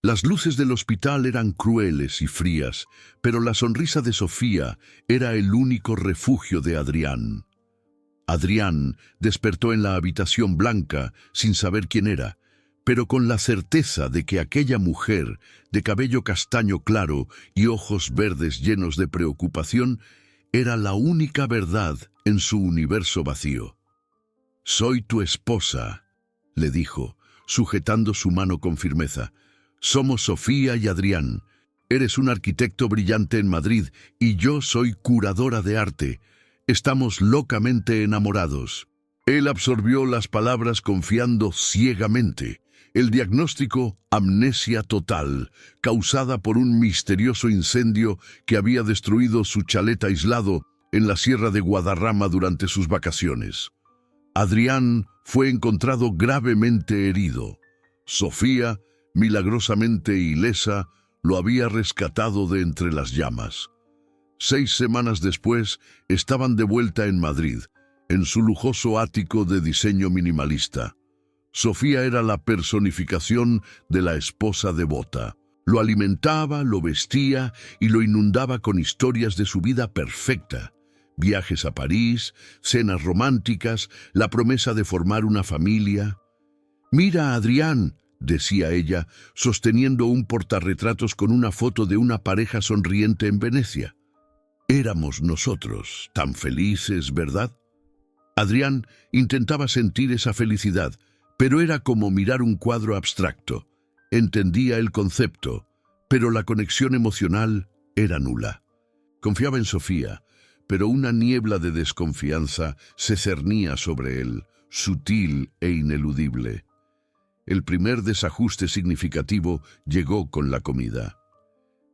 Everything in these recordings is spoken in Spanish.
Las luces del hospital eran crueles y frías, pero la sonrisa de Sofía era el único refugio de Adrián. Adrián despertó en la habitación blanca sin saber quién era, pero con la certeza de que aquella mujer, de cabello castaño claro y ojos verdes llenos de preocupación, era la única verdad en su universo vacío. «Soy tu esposa», le dijo, sujetando su mano con firmeza. «Somos Sofía y Adrián. Eres un arquitecto brillante en Madrid y yo soy curadora de arte. Estamos locamente enamorados». Él absorbió las palabras confiando ciegamente. El diagnóstico: amnesia total, causada por un misterioso incendio que había destruido su chalet aislado en la Sierra de Guadarrama durante sus vacaciones. Adrián fue encontrado gravemente herido. Sofía, milagrosamente ilesa, lo había rescatado de entre las llamas. 6 semanas después, estaban de vuelta en Madrid, en su lujoso ático de diseño minimalista. Sofía era la personificación de la esposa devota. Lo alimentaba, lo vestía y lo inundaba con historias de su vida perfecta. Viajes a París, cenas románticas, la promesa de formar una familia. «Mira, Adrián», decía ella, sosteniendo un portarretratos con una foto de una pareja sonriente en Venecia. «Éramos nosotros, tan felices, ¿verdad?». Adrián intentaba sentir esa felicidad, pero era como mirar un cuadro abstracto. Entendía el concepto, pero la conexión emocional era nula. Confiaba en Sofía, pero una niebla de desconfianza se cernía sobre él, sutil e ineludible. El primer desajuste significativo llegó con la comida.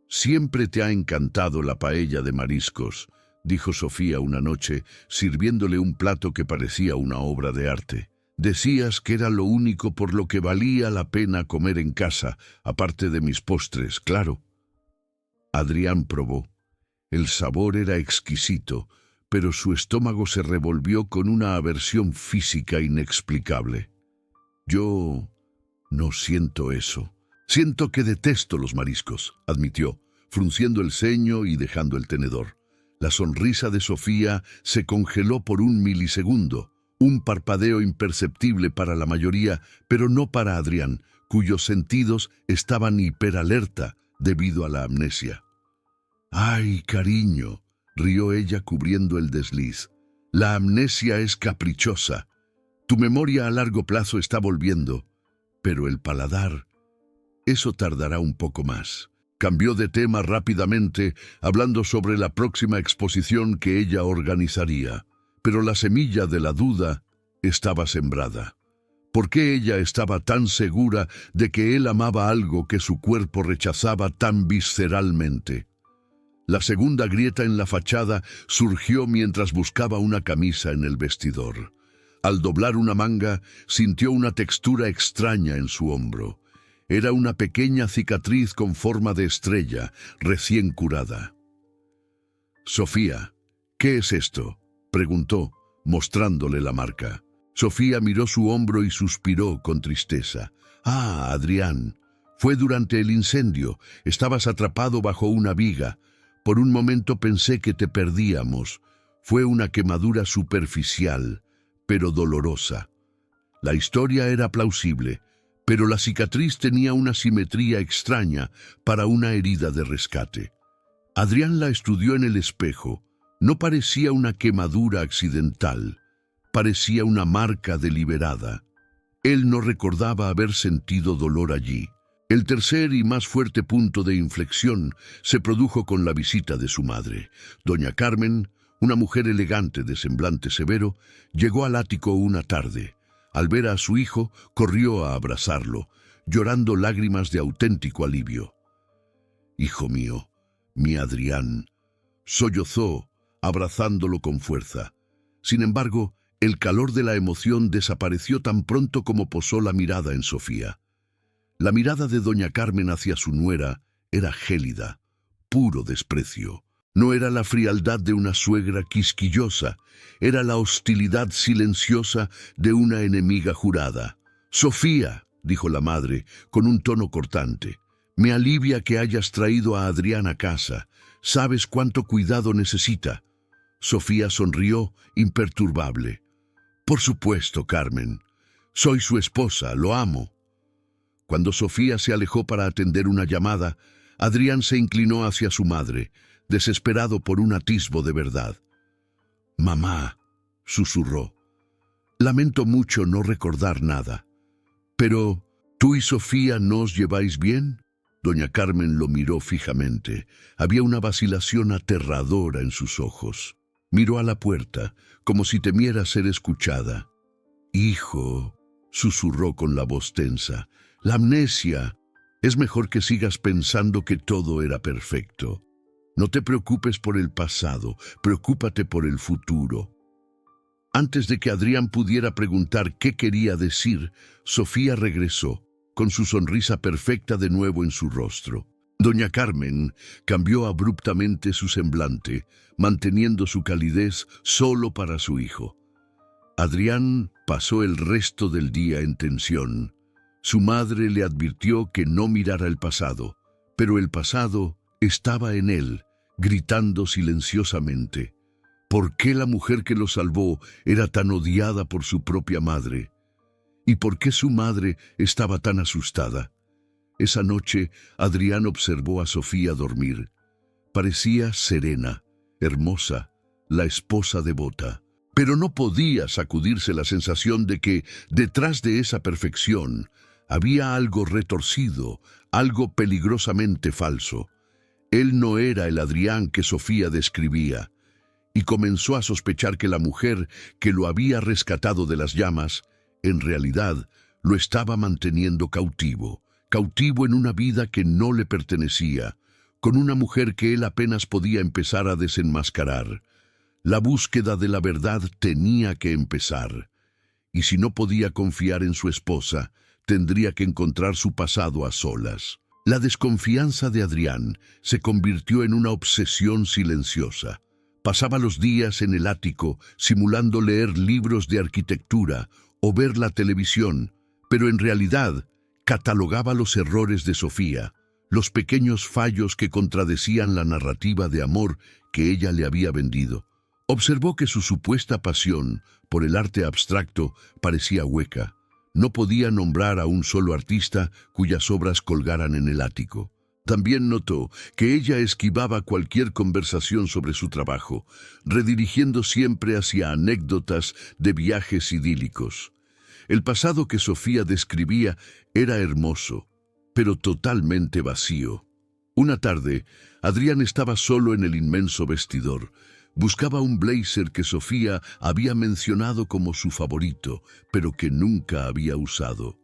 «Siempre te ha encantado la paella de mariscos», dijo Sofía una noche, sirviéndole un plato que parecía una obra de arte. «Decías que era lo único por lo que valía la pena comer en casa, aparte de mis postres, claro». Adrián probó. El sabor era exquisito, pero su estómago se revolvió con una aversión física inexplicable. «Yo no siento eso. Siento que detesto los mariscos», admitió, frunciendo el ceño y dejando el tenedor. La sonrisa de Sofía se congeló por un milisegundo, un parpadeo imperceptible para la mayoría, pero no para Adrián, cuyos sentidos estaban hiperalerta debido a la amnesia. «Ay, cariño», rió ella cubriendo el desliz. «La amnesia es caprichosa. Tu memoria a largo plazo está volviendo, pero el paladar, eso tardará un poco más». Cambió de tema rápidamente, hablando sobre la próxima exposición que ella organizaría. Pero la semilla de la duda estaba sembrada. ¿Por qué ella estaba tan segura de que él amaba algo que su cuerpo rechazaba tan visceralmente? La segunda grieta en la fachada surgió mientras buscaba una camisa en el vestidor. Al doblar una manga, sintió una textura extraña en su hombro. Era una pequeña cicatriz con forma de estrella, recién curada. «Sofía, ¿qué es esto?», preguntó, mostrándole la marca. Sofía miró su hombro y suspiró con tristeza. «Ah, Adrián, fue durante el incendio. Estabas atrapado bajo una viga. Por un momento pensé que te perdíamos. Fue una quemadura superficial, pero dolorosa». La historia era plausible, pero la cicatriz tenía una simetría extraña para una herida de rescate. Adrián la estudió en el espejo. No parecía una quemadura accidental, parecía una marca deliberada. Él no recordaba haber sentido dolor allí. El tercer y más fuerte punto de inflexión se produjo con la visita de su madre. Doña Carmen, una mujer elegante de semblante severo, llegó al ático una tarde. Al ver a su hijo, corrió a abrazarlo, llorando lágrimas de auténtico alivio. «Hijo mío, mi Adrián», sollozó, abrazándolo con fuerza. Sin embargo, el calor de la emoción desapareció tan pronto como posó la mirada en Sofía. La mirada de doña Carmen hacia su nuera era gélida, puro desprecio. No era la frialdad de una suegra quisquillosa, era la hostilidad silenciosa de una enemiga jurada. «Sofía», dijo la madre, con un tono cortante, Me alivia que hayas traído a Adrián a casa. Sabes cuánto cuidado necesita. Sofía sonrió, imperturbable. Por supuesto, Carmen. Soy su esposa, lo amo. Cuando Sofía se alejó para atender una llamada, Adrián se inclinó hacia su madre, desesperado por un atisbo de verdad. «Mamá», susurró, «lamento mucho no recordar nada. Pero, ¿tú y Sofía no os lleváis bien?» Doña Carmen lo miró fijamente. Había una vacilación aterradora en sus ojos. Miró a la puerta, como si temiera ser escuchada. «Hijo», susurró con la voz tensa, «la amnesia. Es mejor que sigas pensando que todo era perfecto. No te preocupes por el pasado, preocúpate por el futuro». Antes de que Adrián pudiera preguntar qué quería decir, Sofía regresó, con su sonrisa perfecta de nuevo en su rostro. Doña Carmen cambió abruptamente su semblante, manteniendo su calidez solo para su hijo. Adrián pasó el resto del día en tensión. Su madre le advirtió que no mirara el pasado, pero el pasado estaba en él, gritando silenciosamente. ¿Por qué la mujer que lo salvó era tan odiada por su propia madre? ¿Y por qué su madre estaba tan asustada? Esa noche, Adrián observó a Sofía dormir. Parecía serena, hermosa, la esposa devota. Pero no podía sacudirse la sensación de que, detrás de esa perfección, había algo retorcido, algo peligrosamente falso. Él no era el Adrián que Sofía describía, y comenzó a sospechar que la mujer que lo había rescatado de las llamas, en realidad, lo estaba manteniendo cautivo en una vida que no le pertenecía, con una mujer que él apenas podía empezar a desenmascarar. La búsqueda de la verdad tenía que empezar, y si no podía confiar en su esposa, tendría que encontrar su pasado a solas. La desconfianza de Adrián se convirtió en una obsesión silenciosa. Pasaba los días en el ático, simulando leer libros de arquitectura o ver la televisión, pero en realidad catalogaba los errores de Sofía, los pequeños fallos que contradecían la narrativa de amor que ella le había vendido. Observó que su supuesta pasión por el arte abstracto parecía hueca. No podía nombrar a un solo artista cuyas obras colgaran en el ático. También notó que ella esquivaba cualquier conversación sobre su trabajo, redirigiendo siempre hacia anécdotas de viajes idílicos. El pasado que Sofía describía era hermoso, pero totalmente vacío. Una tarde, Adrián estaba solo en el inmenso vestidor. Buscaba un blazer que Sofía había mencionado como su favorito, pero que nunca había usado.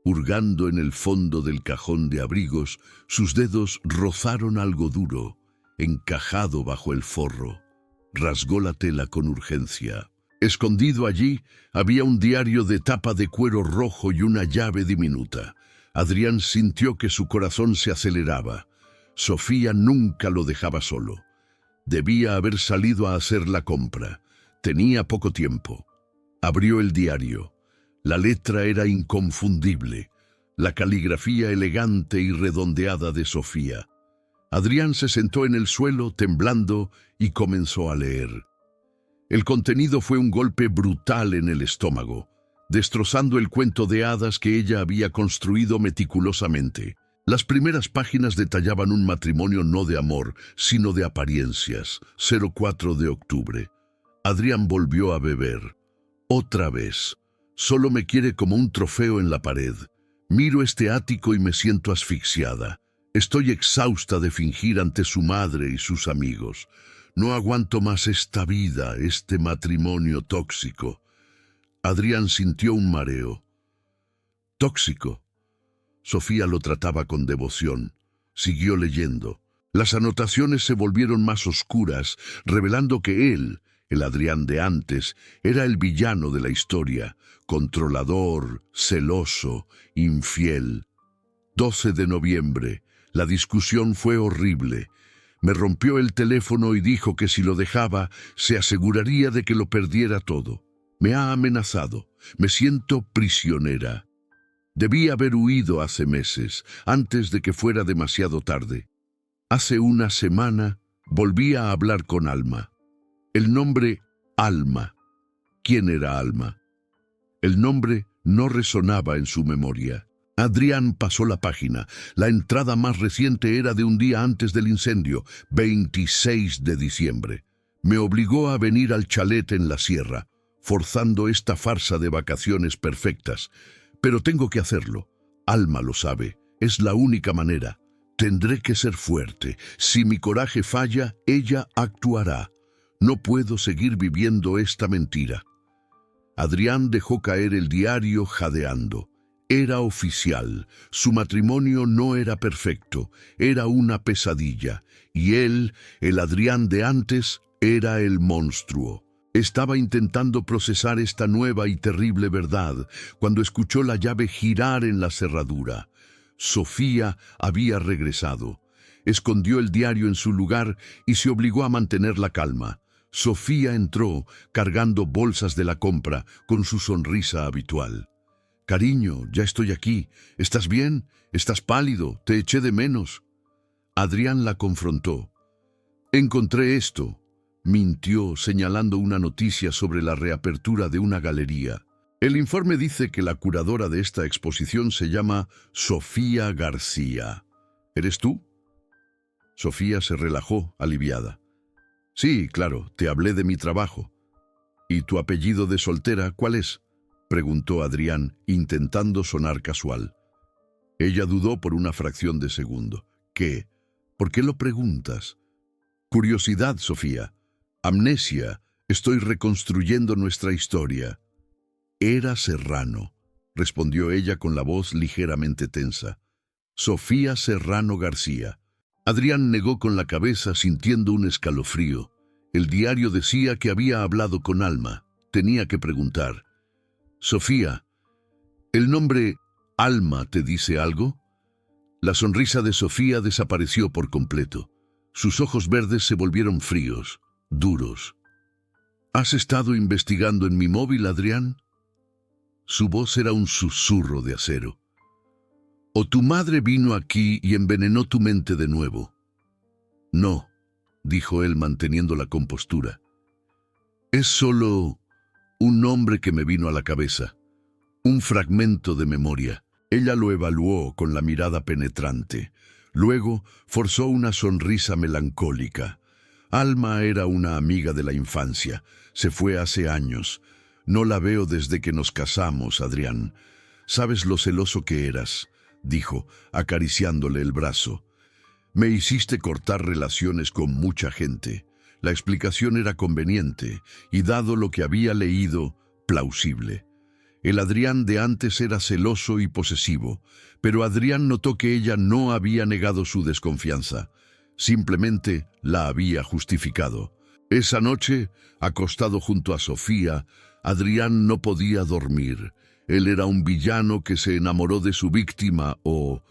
Hurgando en el fondo del cajón de abrigos, sus dedos rozaron algo duro, encajado bajo el forro. Rasgó la tela con urgencia. Escondido allí, había un diario de tapa de cuero rojo y una llave diminuta. Adrián sintió que su corazón se aceleraba. Sofía nunca lo dejaba solo. Debía haber salido a hacer la compra. Tenía poco tiempo. Abrió el diario. La letra era inconfundible, la caligrafía elegante y redondeada de Sofía. Adrián se sentó en el suelo, temblando, y comenzó a leer. El contenido fue un golpe brutal en el estómago, destrozando el cuento de hadas que ella había construido meticulosamente. Las primeras páginas detallaban un matrimonio no de amor, sino de apariencias. 04 de octubre. Adrián volvió a beber. Otra vez. Solo me quiere como un trofeo en la pared. Miro este ático y me siento asfixiada. Estoy exhausta de fingir ante su madre y sus amigos. No aguanto más esta vida, este matrimonio tóxico. Adrián sintió un mareo. ¿Tóxico? Sofía lo trataba con devoción. Siguió leyendo. Las anotaciones se volvieron más oscuras, revelando que él, el Adrián de antes, era el villano de la historia, controlador, celoso, infiel. 12 de noviembre. La discusión fue horrible. Me rompió el teléfono y dijo que si lo dejaba, se aseguraría de que lo perdiera todo. Me ha amenazado. Me siento prisionera. Debí haber huido hace meses, antes de que fuera demasiado tarde. Hace una semana volví a hablar con Alma. El nombre Alma. ¿Quién era Alma? El nombre no resonaba en su memoria. Adrián pasó la página. La entrada más reciente era de un día antes del incendio, 26 de diciembre. Me obligó a venir al chalet en la sierra, forzando esta farsa de vacaciones perfectas. Pero tengo que hacerlo. Alma lo sabe. Es la única manera. Tendré que ser fuerte. Si mi coraje falla, ella actuará. No puedo seguir viviendo esta mentira. Adrián dejó caer el diario jadeando. Era oficial. Su matrimonio no era perfecto. Era una pesadilla. Y él, el Adrián de antes, era el monstruo. Estaba intentando procesar esta nueva y terrible verdad cuando escuchó la llave girar en la cerradura. Sofía había regresado. Escondió el diario en su lugar y se obligó a mantener la calma. Sofía entró, cargando bolsas de la compra, con su sonrisa habitual. «Cariño, ya estoy aquí. ¿Estás bien? Estás pálido. Te eché de menos». Adrián la confrontó. «Encontré esto». Mintió, señalando una noticia sobre la reapertura de una galería. El informe dice que la curadora de esta exposición se llama Sofía García. ¿Eres tú? Sofía se relajó, aliviada. Sí, claro, te hablé de mi trabajo. ¿Y tu apellido de soltera cuál es? Preguntó Adrián, intentando sonar casual. Ella dudó por una fracción de segundo. ¿Qué? ¿Por qué lo preguntas? Curiosidad, Sofía. Amnesia. Estoy reconstruyendo nuestra historia. Era Serrano, respondió ella con la voz ligeramente tensa. Sofía Serrano García. Adrián negó con la cabeza, sintiendo un escalofrío. El diario decía que había hablado con Alma. Tenía que preguntar. Sofía, ¿el nombre Alma te dice algo? La sonrisa de Sofía desapareció por completo. Sus ojos verdes se volvieron fríos, duros. ¿Has estado investigando en mi móvil, Adrián? Su voz era un susurro de acero. ¿O tu madre vino aquí y envenenó tu mente de nuevo? No, dijo él manteniendo la compostura. Es solo un nombre que me vino a la cabeza, un fragmento de memoria. Ella lo evaluó con la mirada penetrante. Luego forzó una sonrisa melancólica. Alma era una amiga de la infancia. Se fue hace años. No la veo desde que nos casamos, Adrián. ¿Sabes lo celoso que eras?, dijo, acariciándole el brazo. Me hiciste cortar relaciones con mucha gente. La explicación era conveniente y, dado lo que había leído, plausible. El Adrián de antes era celoso y posesivo, pero Adrián notó que ella no había negado su desconfianza. Simplemente la había justificado. Esa noche, acostado junto a Sofía, Adrián no podía dormir. Él era un villano que se enamoró de su víctima o...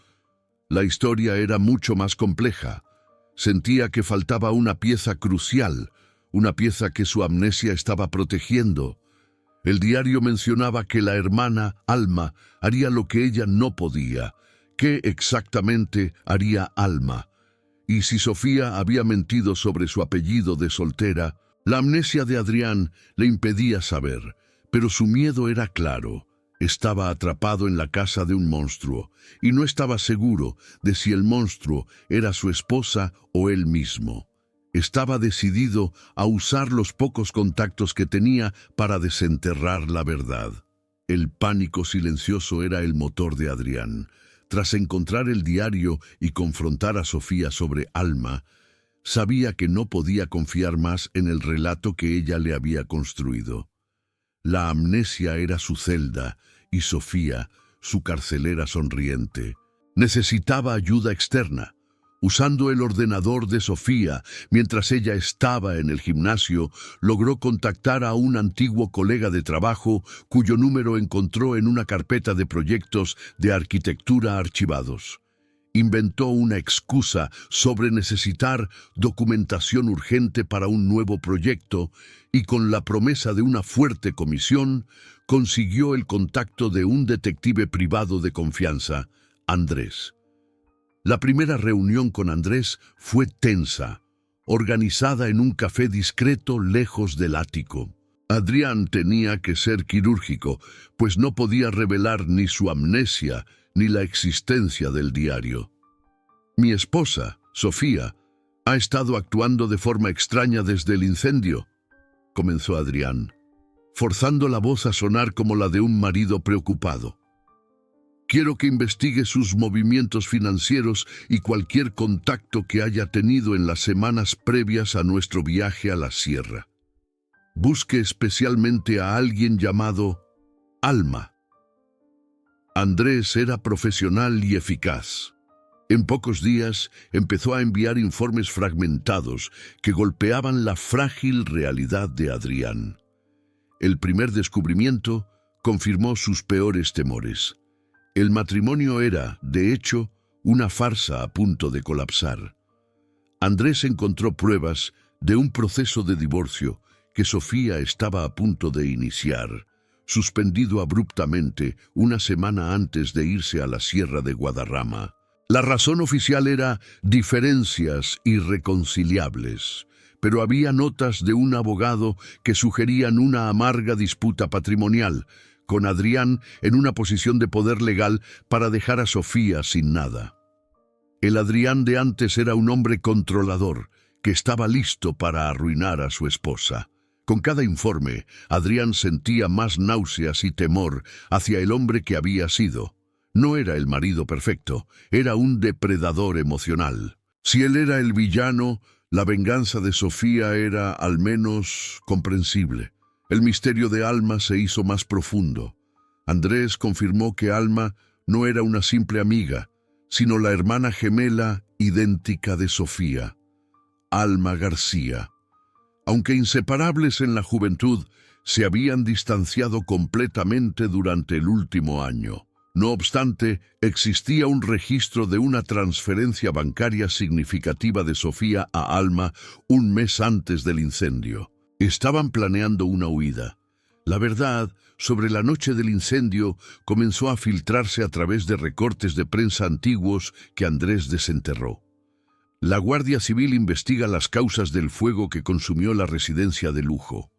La historia era mucho más compleja. Sentía que faltaba una pieza crucial, una pieza que su amnesia estaba protegiendo. El diario mencionaba que la hermana, Alma, haría lo que ella no podía. ¿Qué exactamente haría Alma? Y si Sofía había mentido sobre su apellido de soltera, la amnesia de Adrián le impedía saber, pero su miedo era claro. Estaba atrapado en la casa de un monstruo, y no estaba seguro de si el monstruo era su esposa o él mismo. Estaba decidido a usar los pocos contactos que tenía para desenterrar la verdad. El pánico silencioso era el motor de Adrián. Tras encontrar el diario y confrontar a Sofía sobre Alma, sabía que no podía confiar más en el relato que ella le había construido. La amnesia era su celda y Sofía, su carcelera sonriente. Necesitaba ayuda externa. Usando el ordenador de Sofía, mientras ella estaba en el gimnasio, logró contactar a un antiguo colega de trabajo cuyo número encontró en una carpeta de proyectos de arquitectura archivados. Inventó una excusa sobre necesitar documentación urgente para un nuevo proyecto y con la promesa de una fuerte comisión, consiguió el contacto de un detective privado de confianza, Andrés. La primera reunión con Andrés fue tensa, organizada en un café discreto lejos del ático. Adrián tenía que ser quirúrgico, pues no podía revelar ni su amnesia ni la existencia del diario. Mi esposa, Sofía, ha estado actuando de forma extraña desde el incendio, comenzó Adrián, forzando la voz a sonar como la de un marido preocupado. Quiero que investigue sus movimientos financieros y cualquier contacto que haya tenido en las semanas previas a nuestro viaje a la sierra. Busque especialmente a alguien llamado Alma. Andrés era profesional y eficaz. En pocos días empezó a enviar informes fragmentados que golpeaban la frágil realidad de Adrián. El primer descubrimiento confirmó sus peores temores. El matrimonio era, de hecho, una farsa a punto de colapsar. Andrés encontró pruebas de un proceso de divorcio que Sofía estaba a punto de iniciar, suspendido abruptamente una semana antes de irse a la Sierra de Guadarrama. La razón oficial era diferencias irreconciliables, pero había notas de un abogado que sugerían una amarga disputa patrimonial, con Adrián en una posición de poder legal para dejar a Sofía sin nada. El Adrián de antes era un hombre controlador, que estaba listo para arruinar a su esposa. Con cada informe, Adrián sentía más náuseas y temor hacia el hombre que había sido. No era el marido perfecto, era un depredador emocional. Si él era el villano, la venganza de Sofía era al menos comprensible. El misterio de Alma se hizo más profundo. Andrés confirmó que Alma no era una simple amiga, sino la hermana gemela idéntica de Sofía, Alma García. Aunque inseparables en la juventud, se habían distanciado completamente durante el último año. No obstante, existía un registro de una transferencia bancaria significativa de Sofía a Alma un mes antes del incendio. Estaban planeando una huida. La verdad sobre la noche del incendio comenzó a filtrarse a través de recortes de prensa antiguos que Andrés desenterró. La Guardia Civil investiga las causas del fuego que consumió la residencia de lujo.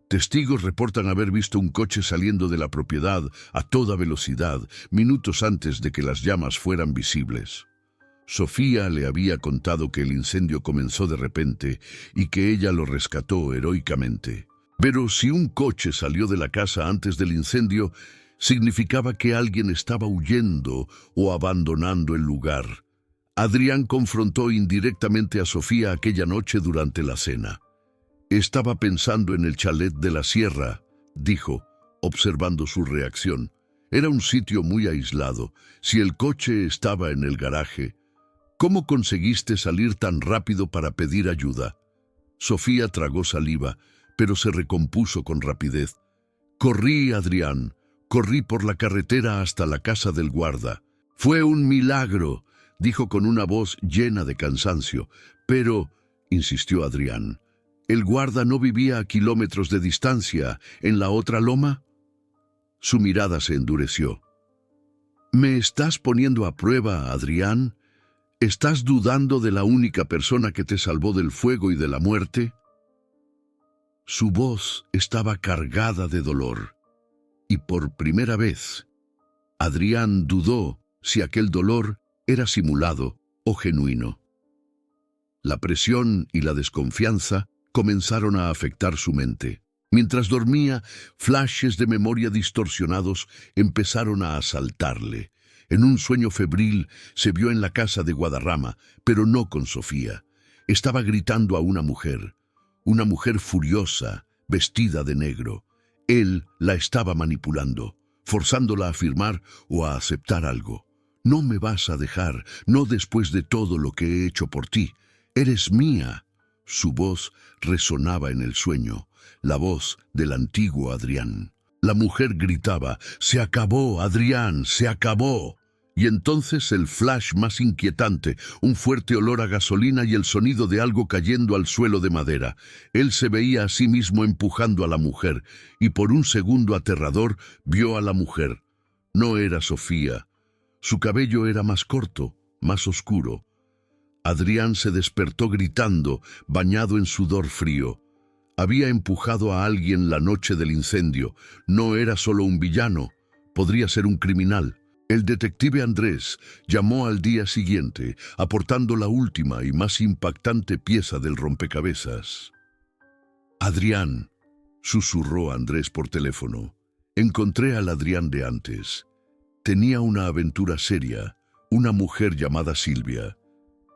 Testigos reportan haber visto un coche saliendo de la propiedad a toda velocidad, minutos antes de que las llamas fueran visibles. Sofía le había contado que el incendio comenzó de repente y que ella lo rescató heroicamente. Pero si un coche salió de la casa antes del incendio, significaba que alguien estaba huyendo o abandonando el lugar. Adrián confrontó indirectamente a Sofía aquella noche durante la cena. Estaba pensando en el chalet de la sierra, dijo, observando su reacción. Era un sitio muy aislado. Si el coche estaba en el garaje, ¿cómo conseguiste salir tan rápido para pedir ayuda? Sofía tragó saliva, pero se recompuso con rapidez. Corrí, Adrián. Corrí por la carretera hasta la casa del guarda. Fue un milagro, dijo con una voz llena de cansancio. Pero, insistió Adrián, ¿el guarda no vivía a kilómetros de distancia, en la otra loma? Su mirada se endureció. ¿Me estás poniendo a prueba, Adrián? ¿Estás dudando de la única persona que te salvó del fuego y de la muerte? Su voz estaba cargada de dolor. Y por primera vez, Adrián dudó si aquel dolor era simulado o genuino. La presión y la desconfianza comenzaron a afectar su mente. Mientras dormía, flashes de memoria distorsionados empezaron a asaltarle. En un sueño febril se vio en la casa de Guadarrama, pero no con Sofía. Estaba gritando a una mujer furiosa, vestida de negro. Él la estaba manipulando, forzándola a afirmar o a aceptar algo. No me vas a dejar, no después de todo lo que he hecho por ti. Eres mía. Su voz resonaba en el sueño, la voz del antiguo Adrián. La mujer gritaba, «¡Se acabó, Adrián! ¡Se acabó!». Y entonces el flash más inquietante, un fuerte olor a gasolina y el sonido de algo cayendo al suelo de madera. Él se veía a sí mismo empujando a la mujer, y por un segundo aterrador vio a la mujer. No era Sofía. Su cabello era más corto, más oscuro. Adrián se despertó gritando, bañado en sudor frío. Había empujado a alguien la noche del incendio. No era solo un villano, podría ser un criminal. El detective Andrés llamó al día siguiente, aportando la última y más impactante pieza del rompecabezas. «Adrián», susurró Andrés por teléfono. «Encontré al Adrián de antes. Tenía una aventura seria, una mujer llamada Silvia.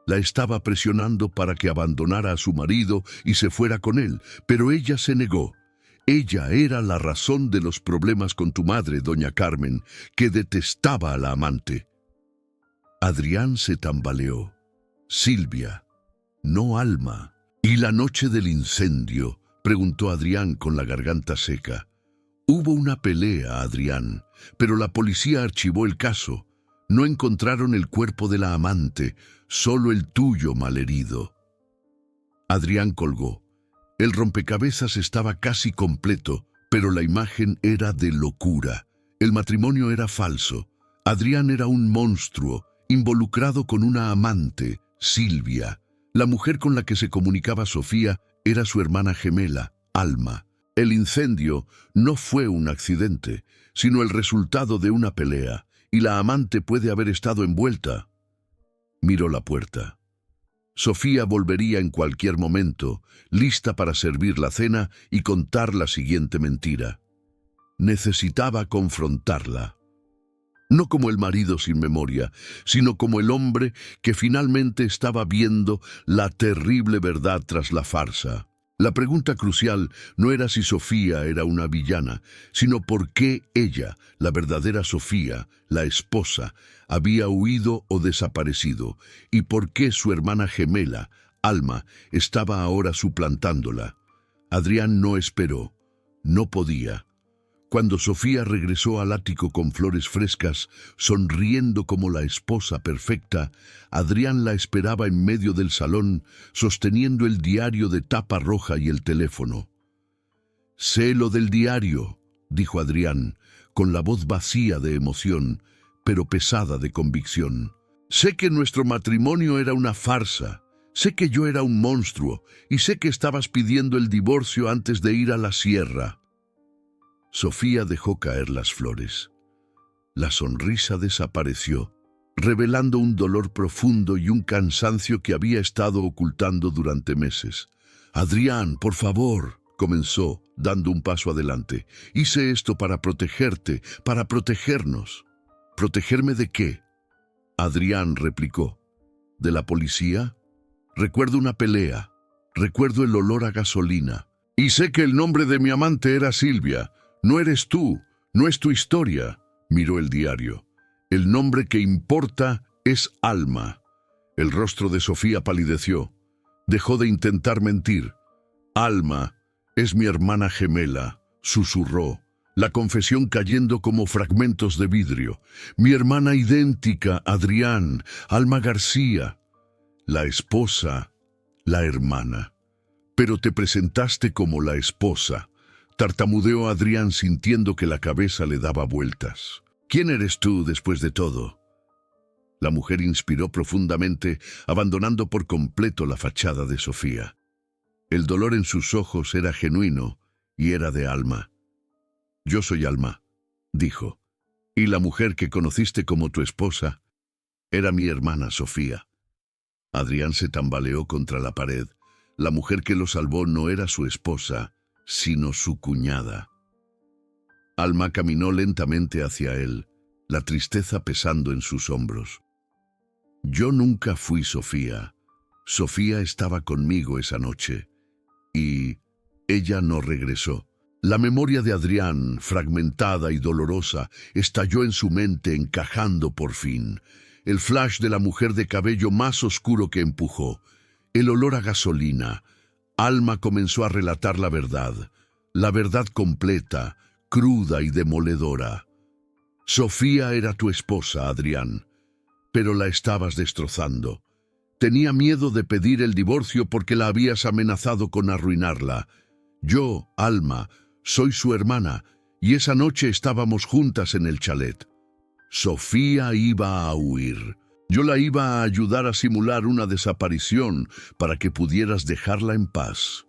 La estaba presionando para que abandonara a su marido y se fuera con él, pero ella se negó. Ella era la razón de los problemas con tu madre, doña Carmen, que detestaba a la amante». Adrián se tambaleó. Silvia, no Alma. «¿Y la noche del incendio?», preguntó Adrián con la garganta seca. «Hubo una pelea, Adrián, pero la policía archivó el caso. No encontraron el cuerpo de la amante, solo el tuyo malherido». Adrián colgó. El rompecabezas estaba casi completo, pero la imagen era de locura. El matrimonio era falso. Adrián era un monstruo, involucrado con una amante, Silvia. La mujer con la que se comunicaba Sofía era su hermana gemela, Alma. El incendio no fue un accidente, sino el resultado de una pelea, y la amante puede haber estado envuelta. Miró la puerta. Sofía volvería en cualquier momento, lista para servir la cena y contar la siguiente mentira. Necesitaba confrontarla. No como el marido sin memoria, sino como el hombre que finalmente estaba viendo la terrible verdad tras la farsa. La pregunta crucial no era si Sofía era una villana, sino por qué ella, la verdadera Sofía, la esposa, había huido o desaparecido, y por qué su hermana gemela, Alma, estaba ahora suplantándola. Adrián no esperó, no podía. Cuando Sofía regresó al ático con flores frescas, sonriendo como la esposa perfecta, Adrián la esperaba en medio del salón, sosteniendo el diario de tapa roja y el teléfono. «Sé lo del diario», dijo Adrián, con la voz vacía de emoción, pero pesada de convicción. «Sé que nuestro matrimonio era una farsa, sé que yo era un monstruo, y sé que estabas pidiendo el divorcio antes de ir a la sierra». Sofía dejó caer las flores. La sonrisa desapareció, revelando un dolor profundo y un cansancio que había estado ocultando durante meses. «Adrián, por favor», comenzó, dando un paso adelante. «Hice esto para protegerte, para protegernos». «¿Protegerme de qué?», Adrián replicó. «¿De la policía? Recuerdo una pelea, recuerdo el olor a gasolina. Y sé que el nombre de mi amante era Silvia. No eres tú, no es tu historia», miró el diario. «El nombre que importa es Alma». El rostro de Sofía palideció. Dejó de intentar mentir. «Alma es mi hermana gemela», susurró, la confesión cayendo como fragmentos de vidrio. «Mi hermana idéntica, Adrián, Alma García». La esposa, la hermana. «Pero te presentaste como la esposa», tartamudeó Adrián sintiendo que la cabeza le daba vueltas. «¿Quién eres tú después de todo?». La mujer inspiró profundamente, abandonando por completo la fachada de Sofía. El dolor en sus ojos era genuino y era de Alma. «Yo soy Alma», dijo, «y la mujer que conociste como tu esposa era mi hermana Sofía». Adrián se tambaleó contra la pared. La mujer que lo salvó no era su esposa, sino su cuñada. Alma caminó lentamente hacia él, la tristeza pesando en sus hombros. «Yo nunca fui Sofía. Sofía estaba conmigo esa noche. Y ella no regresó». La memoria de Adrián, fragmentada y dolorosa, estalló en su mente encajando por fin. El flash de la mujer de cabello más oscuro que empujó. El olor a gasolina. Alma comenzó a relatar la verdad completa, cruda y demoledora. «Sofía era tu esposa, Adrián. pero la estabas destrozando. Tenía miedo de pedir el divorcio porque la habías amenazado con arruinarla. Yo, Alma, soy su hermana, y esa noche estábamos juntas en el chalet. Sofía iba a huir. Yo la iba a ayudar a simular una desaparición para que pudieras dejarla en paz.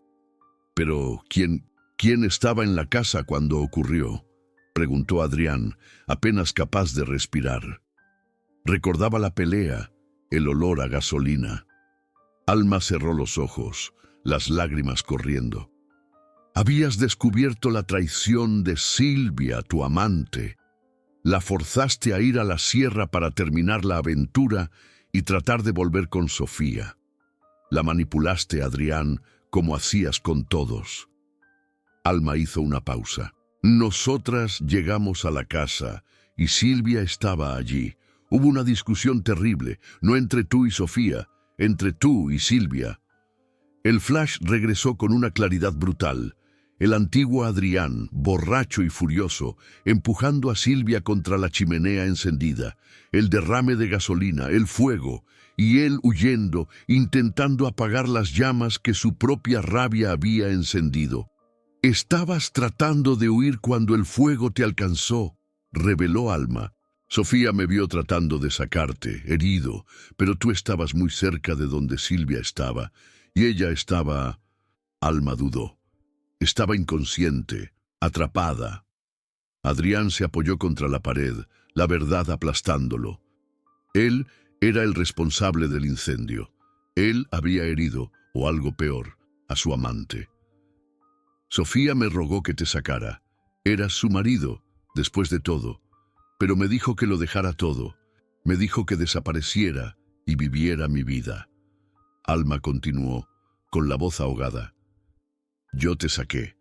Pero, ¿quién estaba en la casa cuando ocurrió?, preguntó Adrián, apenas capaz de respirar. Recordaba la pelea, el olor a gasolina. Alma cerró los ojos, las lágrimas corriendo. Habías descubierto la traición de Silvia, tu amante. La forzaste a ir a la sierra para terminar la aventura y tratar de volver con Sofía. La manipulaste, Adrián, como hacías con todos. Alma hizo una pausa. Nosotras llegamos a la casa y Silvia estaba allí. Hubo una discusión terrible, no entre tú y Sofía, entre tú y Silvia. El flash regresó con una claridad brutal. El antiguo Adrián, borracho y furioso, empujando a Silvia contra la chimenea encendida, el derrame de gasolina, el fuego, y él huyendo, intentando apagar las llamas que su propia rabia había encendido. «Estabas tratando de huir cuando el fuego te alcanzó», reveló Alma. «Sofía me vio tratando de sacarte, herido, pero tú estabas muy cerca de donde Silvia estaba, y ella estaba...» Alma dudó. Estaba inconsciente, atrapada. Adrián se apoyó contra la pared, la verdad aplastándolo. Él era el responsable del incendio. Él había herido, o algo peor, a su amante. Sofía me rogó que te sacara. Eras su marido, después de todo. Pero me dijo que lo dejara todo. Me dijo que desapareciera y viviera mi vida. Alma continuó, con la voz ahogada. Yo te saqué.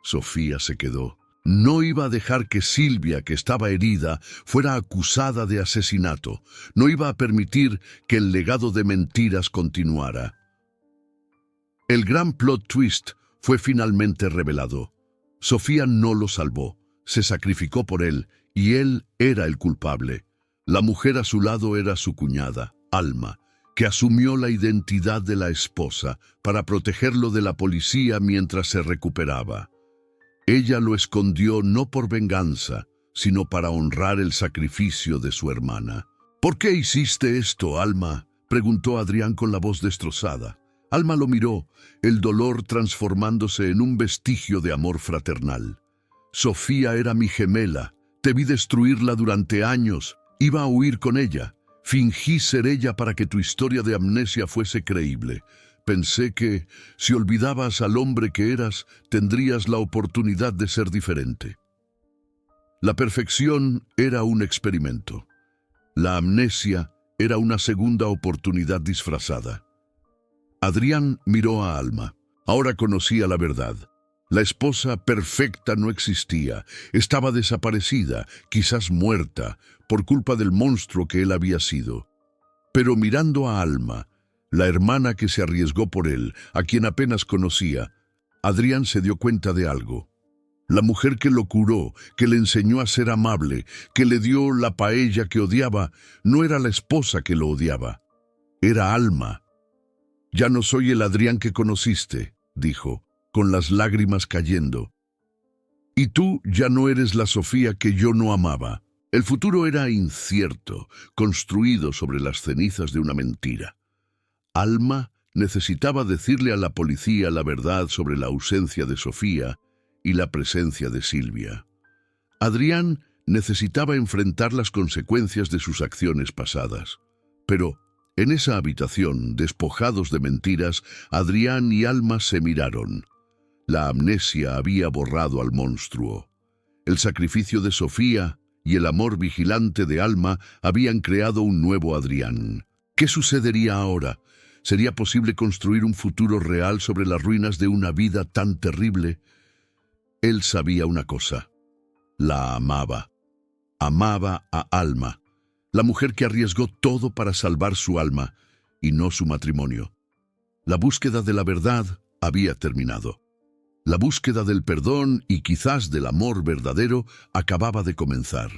Sofía se quedó. No iba a dejar que Silvia, que estaba herida, fuera acusada de asesinato. No iba a permitir que el legado de mentiras continuara. El gran plot twist fue finalmente revelado. Sofía no lo salvó, se sacrificó por él, y él era el culpable. La mujer a su lado era su cuñada, Alma, que asumió la identidad de la esposa para protegerlo de la policía mientras se recuperaba. Ella lo escondió no por venganza, sino para honrar el sacrificio de su hermana. «¿Por qué hiciste esto, Alma?», preguntó Adrián con la voz destrozada. Alma lo miró, el dolor transformándose en un vestigio de amor fraternal. «Sofía era mi gemela. Te vi destruirla durante años. Iba a huir con ella. Fingí ser ella para que tu historia de amnesia fuese creíble. Pensé que, si olvidabas al hombre que eras, tendrías la oportunidad de ser diferente». La perfección era un experimento. La amnesia era una segunda oportunidad disfrazada. Adrián miró a Alma. Ahora conocía la verdad. La esposa perfecta no existía. Estaba desaparecida, quizás muerta, por culpa del monstruo que él había sido. Pero mirando a Alma, la hermana que se arriesgó por él, a quien apenas conocía, Adrián se dio cuenta de algo. La mujer que lo curó, que le enseñó a ser amable, que le dio la paella que odiaba, no era la esposa que lo odiaba. Era Alma. «Ya no soy el Adrián que conociste», dijo, con las lágrimas cayendo. «Y tú ya no eres la Sofía que yo no amaba». El futuro era incierto, construido sobre las cenizas de una mentira. Alma necesitaba decirle a la policía la verdad sobre la ausencia de Sofía y la presencia de Silvia. Adrián necesitaba enfrentar las consecuencias de sus acciones pasadas. Pero en esa habitación, despojados de mentiras, Adrián y Alma se miraron. La amnesia había borrado al monstruo. El sacrificio de Sofía y el amor vigilante de Alma habían creado un nuevo Adrián. ¿Qué sucedería ahora? ¿Sería posible construir un futuro real sobre las ruinas de una vida tan terrible? Él sabía una cosa. La amaba. Amaba a Alma, la mujer que arriesgó todo para salvar su alma y no su matrimonio. La búsqueda de la verdad había terminado. La búsqueda del perdón y quizás del amor verdadero acababa de comenzar.